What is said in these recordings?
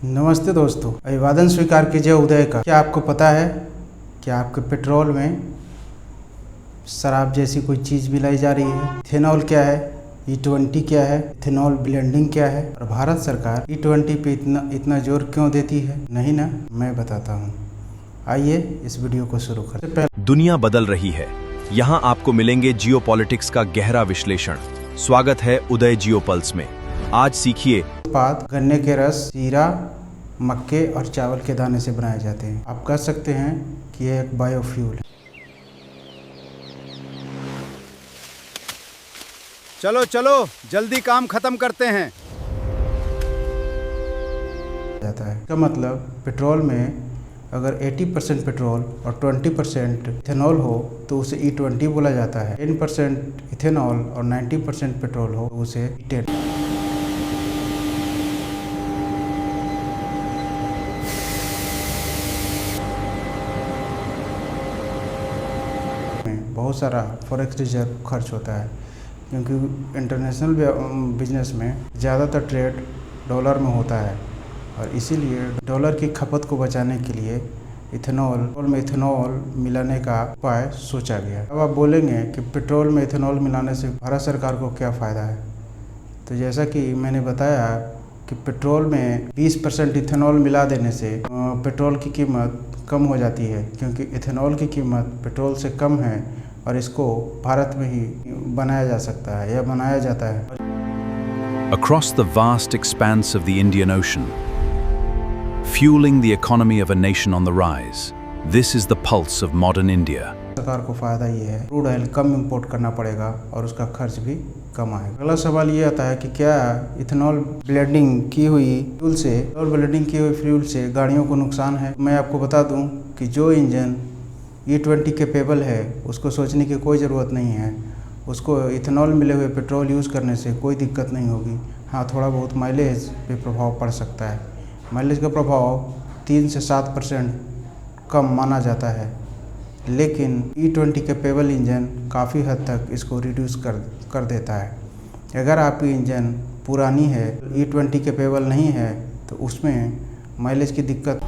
नमस्ते दोस्तों, अभिवादन स्वीकार कीजिए उदय का। क्या आपको पता है कि आपके पेट्रोल में शराब जैसी कोई चीज़ मिलाई जा रही है? इथेनॉल क्या है, E20 क्या है, इथेनॉल ब्लेंडिंग क्या है, और भारत सरकार E20 पे इतना जोर क्यों देती है? नहीं ना, मैं बताता हूँ। आइए इस वीडियो को शुरू करें। दुनिया बदल रही है, यहाँ आपको मिलेंगे जियोपॉलिटिक्स का गहरा विश्लेषण। स्वागत है उदय जियोपल्स में। आज सीखिए उत्पाद गन्ने के रस, जीरा, मक्के और चावल के दाने से बनाए जाते हैं। आप कह सकते हैं कि यह एक बायोफ्यूल है। चलो चलो जल्दी काम खत्म करते हैं। जाता है इसका मतलब पेट्रोल में अगर 80% पेट्रोल और 20% इथेनॉल हो तो उसे E20 बोला जाता है। 10% इथेनॉल और 90% पेट्रोल हो तो उसे E10। बहुत सारा फॉरेक्स रिजर्व खर्च होता है, क्योंकि इंटरनेशनल बिजनेस में ज़्यादातर ट्रेड डॉलर में होता है और इसीलिए डॉलर की खपत को बचाने के लिए पेट्रोल में इथेनॉल मिलाने का उपाय सोचा गया। अब आप बोलेंगे कि पेट्रोल में इथेनॉल मिलाने से भारत सरकार को क्या फ़ायदा है? तो जैसा कि मैंने बताया कि पेट्रोल में 20% इथेनॉल मिला देने से पेट्रोल की कीमत कम हो जाती है, क्योंकि इथेनॉल की कीमत पेट्रोल से कम है और इसको भारत में ही बनाया जा सकता है या बनाया जाता है। across the vast expanse of the Indian Ocean, fueling the economy of a nation on the rise. This is the pulse of modern India. सरकार को फ़ायदा ये है, क्रूड ऑयल कम इंपोर्ट करना पड़ेगा और उसका खर्च भी कम आएगा। अगला सवाल ये आता है कि क्या इथेनॉल ब्लेंडिंग की हुई फ्यूल से गाड़ियों को नुकसान है? मैं आपको बता दूं कि जो इंजन E20 कैपेबल है उसको सोचने की कोई ज़रूरत नहीं है। उसको इथेनॉल मिले हुए पेट्रोल यूज़ करने से कोई दिक्कत नहीं होगी। हाँ, थोड़ा बहुत माइलेज पे प्रभाव पड़ सकता है। माइलेज का प्रभाव 3 से 7% कम माना जाता है, लेकिन E20 कैपेबल इंजन काफ़ी हद तक इसको रिड्यूस कर देता है। अगर आपकी इंजन पुरानी है, E20 कैपेबल नहीं है, तो उसमें माइलेज की दिक्कत।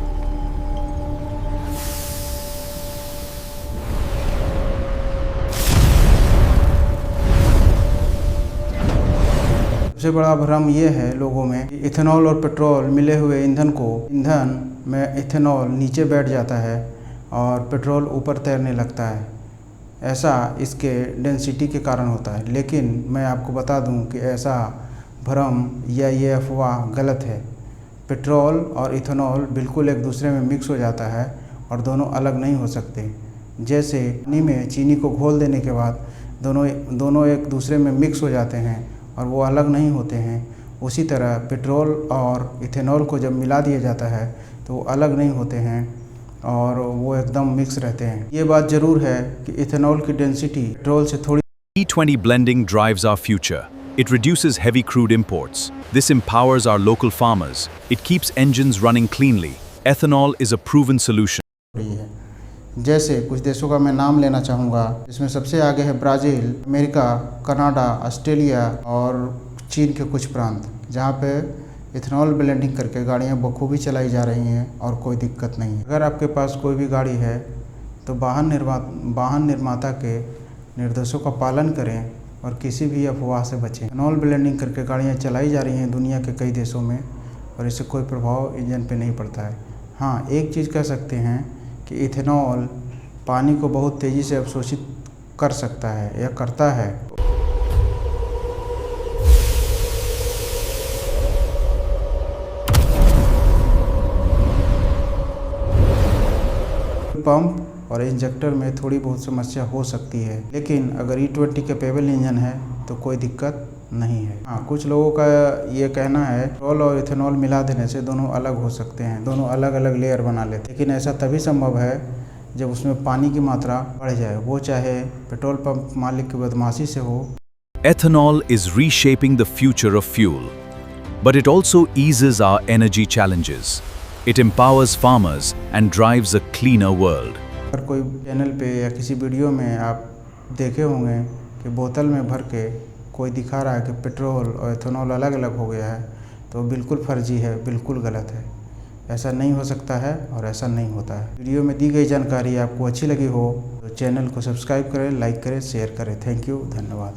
सबसे बड़ा भ्रम ये है लोगों में कि इथेनॉल और पेट्रोल मिले हुए ईंधन में इथेनॉल नीचे बैठ जाता है और पेट्रोल ऊपर तैरने लगता है। ऐसा इसके डेंसिटी के कारण होता है, लेकिन मैं आपको बता दूं कि ऐसा भ्रम या ये अफवाह गलत है। पेट्रोल और इथेनॉल बिल्कुल एक दूसरे में मिक्स हो जाता है और दोनों अलग नहीं हो सकते। जैसे पानी में चीनी को घोल देने के बाद दोनों एक दूसरे में मिक्स हो जाते हैं और वो अलग नहीं होते हैं, उसी तरह पेट्रोल और इथेनॉल को जब मिला दिया जाता है तो वो अलग नहीं होते हैं और वो एकदम मिक्स रहते हैं। ये बात ज़रूर है कि इथेनॉल की डेंसिटी पेट्रोल से थोड़ी। E20 blending drives our future. It reduces heavy crude imports. This empowers our local farmers. It keeps engines running cleanly. Ethanol is a proven solution. है। जैसे कुछ देशों का मैं नाम लेना चाहूँगा, जिसमें सबसे आगे है ब्राज़ील, अमेरिका, कनाडा, ऑस्ट्रेलिया और चीन के कुछ प्रांत, जहाँ पे इथेनॉल ब्लेंडिंग करके गाड़ियाँ बखूबी चलाई जा रही हैं और कोई दिक्कत नहीं है। अगर आपके पास कोई भी गाड़ी है तो वाहन निर्माता के निर्देशों का पालन करें और किसी भी अफवाह से बचें। इथेनॉल ब्लेंडिंग करके गाड़ियाँ चलाई जा रही हैं दुनिया के कई देशों में और इससे कोई प्रभाव इंजन पे नहीं पड़ता है। हाँ, एक चीज़ कह सकते हैं कि इथेनॉल पानी को बहुत तेज़ी से अवशोषित कर सकता है या करता है। पंप और इंजेक्टर में थोड़ी बहुत समस्या हो सकती है, लेकिन अगर E20 कैपेबल इंजन है तो कोई दिक्कत नहीं है। हाँ, कुछ लोगों का ये कहना है पेट्रोल और इथेनॉल मिला देने से दोनों अलग हो सकते हैं, दोनों अलग अलग लेयर बना लेते हैं, लेकिन ऐसा तभी संभव है जब उसमें पानी की मात्रा बढ़ जाए, वो चाहे पेट्रोल पंप मालिक की बदमाशी से हो। Ethanol is reshaping the future of fuel, but it also eases our energy challenges. It empowers farmers and drives a cleaner world. अगर कोई चैनल पे या किसी वीडियो में आप देखे होंगे कि बोतल में भर के कोई दिखा रहा है कि पेट्रोल और इथेनॉल अलग अलग हो गया है, तो बिल्कुल फर्जी है, बिल्कुल गलत है। ऐसा नहीं हो सकता है और ऐसा नहीं होता है। वीडियो में दी गई जानकारी आपको अच्छी लगी हो तो चैनल को सब्सक्राइब करें, लाइक करें, शेयर करें। थैंक यू, धन्यवाद।